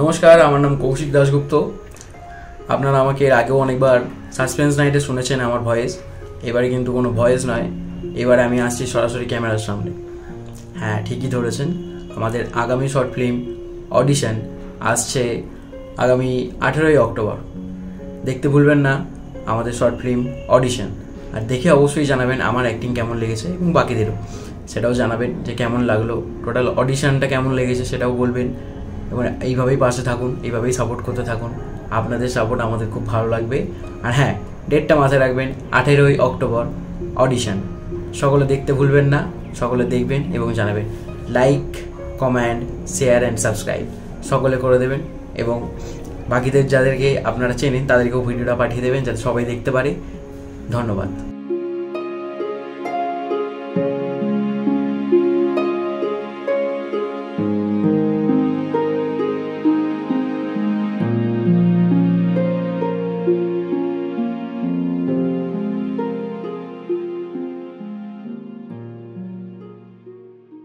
নমস্কার, আমার নাম কৌশিক দাশগুপ্ত। আপনারা আমাকে এর আগেও অনেকবার সাসপেন্স নাইটে শুনেছেন আমার ভয়েস। এবারে কিন্তু কোনো ভয়েস নয়, এবারে আমি আসছি সরাসরি ক্যামেরার সামনে। হ্যাঁ, ঠিকই ধরেছেন, আমাদের আগামী শর্ট ফিল্ম অডিশন আসছে আগামী 18ই অক্টোবর। দেখতে ভুলবেন না আমাদের শর্ট ফিল্ম অডিশন। আর দেখে অবশ্যই জানাবেন আমার অ্যাক্টিং কেমন লেগেছে এবং বাকিদেরও সেটাও জানাবেন যে কেমন লাগলো, টোটাল অডিশনটা কেমন লেগেছে সেটাও বলবেন। এবং এইভাবেই পাশে থাকুন, এইভাবেই সাপোর্ট করতে থাকুন। আপনাদের সাপোর্ট আমাদের খুব ভালো লাগবে। আর হ্যাঁ, ডেটটা মাথায় রাখবেন, 18ই অক্টোবর অডিশন। সকলে দেখতে ভুলবেন না, সকলে দেখবেন এবং জানাবেন। Like, comment, share and subscribe সকলে করে দেবেন এবং বাকিদের যাদেরকে আপনারা চেনেন তাদেরকেও ভিডিওটা পাঠিয়ে দেবেন যাতে সবাই দেখতে পারে। ধন্যবাদ।